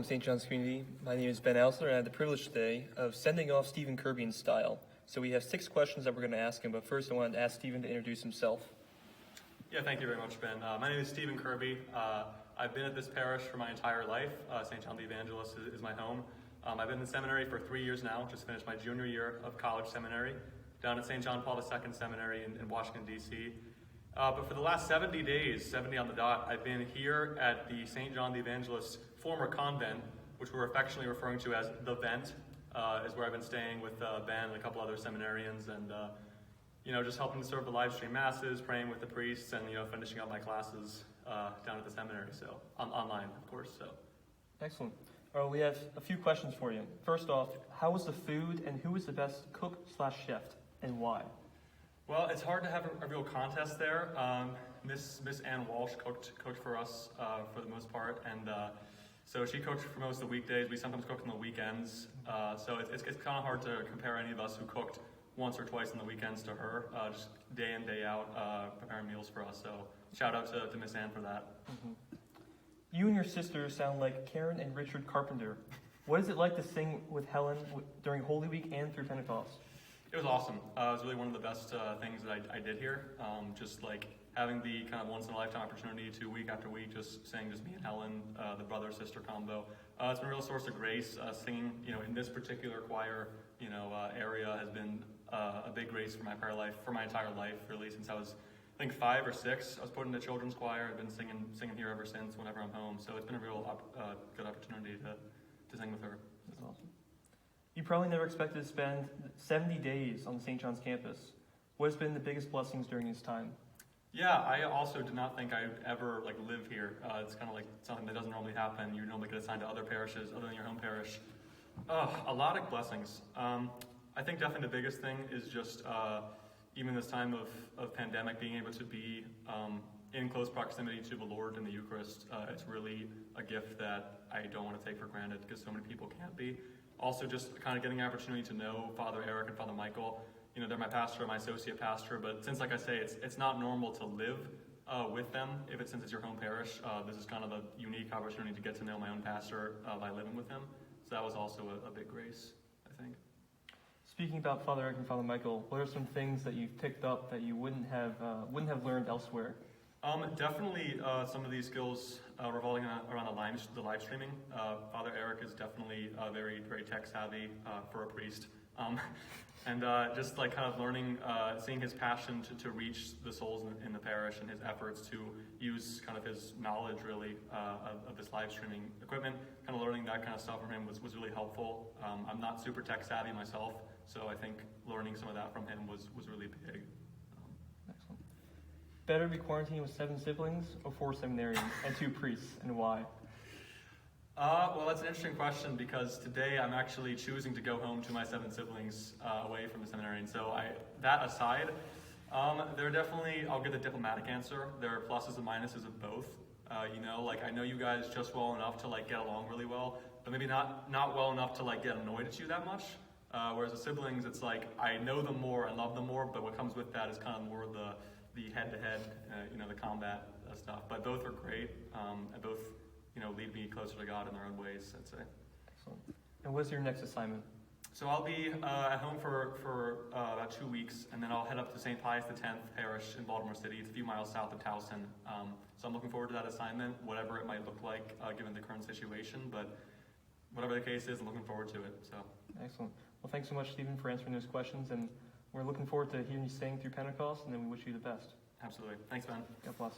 welcome St. John's community. My name is Ben Oursler, and I have the privilege today of sending off Stephen Kirby in style. So we have 6 questions that we're going to ask him, but first I wanted to ask Stephen to introduce himself. Yeah, thank you very much, Ben. My name is Stephen Kirby. I've been at this parish for my entire life. St. John the Evangelist is my home. I've been in the seminary for 3 years now, just finished my junior year of college seminary down at St. John Paul II Seminary in Washington, D.C. But for the last 70 days, 70 on the dot, I've been here at the St. John the Evangelist's former convent, which we're affectionately referring to as the Vent, is where I've been staying with Ben and a couple other seminarians, and just helping to serve the live stream masses, praying with the priests, and finishing up my classes down at the seminary, so online, of course. So excellent. All right, we have a few questions for you. First off, how was the food, and who was the best cook/chef, and why? Well, it's hard to have a real contest there. Miss Ann Walsh cooked for us for the most part, and so she cooked for most of the weekdays. We sometimes cooked on the weekends, so it's kind of hard to compare any of us who cooked once or twice on the weekends to her, just day in, day out, preparing meals for us. So shout out to Miss Ann for that. Mm-hmm. You and your sister sound like Karen and Richard Carpenter. What is it like to sing with Helen during Holy Week and through Pentecost? It was awesome. It was really one of the best things that I did here. Just like having the kind of once-in-a-lifetime opportunity to week after week just sing, just me and Helen, the brother-sister combo. It's been a real source of grace. Singing, in this particular choir, area has been a big grace for my prayer life, for my entire life, really, since I was, I think, 5 or 6. I was put into children's choir. I've been singing here ever since, whenever I'm home. So it's been a real good opportunity to sing with her. That's awesome. You probably never expected to spend 70 days on the St. John's campus. What has been the biggest blessings during this time? Yeah, I also did not think I'd ever live here. It's kind of like something that doesn't normally happen. You normally get assigned to other parishes other than your home parish. A lot of blessings. I think definitely the biggest thing is just even this time of pandemic, being able to be in close proximity to the Lord in the Eucharist. It's really a gift that I don't want to take for granted because so many people can't be. Also, just kind of getting the opportunity to know Father Eric and Father Michael. They're my pastor, my associate pastor, but since, like I say, it's not normal to live with them since it's your home parish. This is kind of a unique opportunity to get to know my own pastor by living with him. So that was also a big grace, I think. Speaking about Father Eric and Father Michael, what are some things that you've picked up that you wouldn't have learned elsewhere? Definitely some of these skills revolving around the live streaming. Father Eric is definitely very, very tech savvy for a priest. And just kind of learning, seeing his passion to reach the souls in the parish and his efforts to use kind of his knowledge really of this live streaming equipment, kind of learning that kind of stuff from him was really helpful. I'm not super tech savvy myself, so I think learning some of that from him was really big. Excellent. Better be quarantined with 7 siblings or 4 seminarians and 2 priests, and why? Well, that's an interesting question because today I'm actually choosing to go home to my 7 siblings away from the seminarian. So that aside, there are definitely, I'll give the diplomatic answer. There are pluses and minuses of both. I know you guys just well enough to get along really well, but maybe not well enough to get annoyed at you that much. Whereas the siblings, it's I know them more and love them more, but what comes with that is kind of more the head-to-head, the combat stuff. But both are great, and both lead me closer to God in their own ways, I'd say. Excellent. And what's your next assignment? So I'll be at home for about 2 weeks, and then I'll head up to St. Pius X Parish in Baltimore City. It's a few miles south of Towson. So I'm looking forward to that assignment, whatever it might look like given the current situation. But whatever the case is, I'm looking forward to it. So excellent. Well, thanks so much, Stephen, for answering those questions, and we're looking forward to hearing you sing through Pentecost, and then we wish you the best. Absolutely. Thanks, Ben. God bless.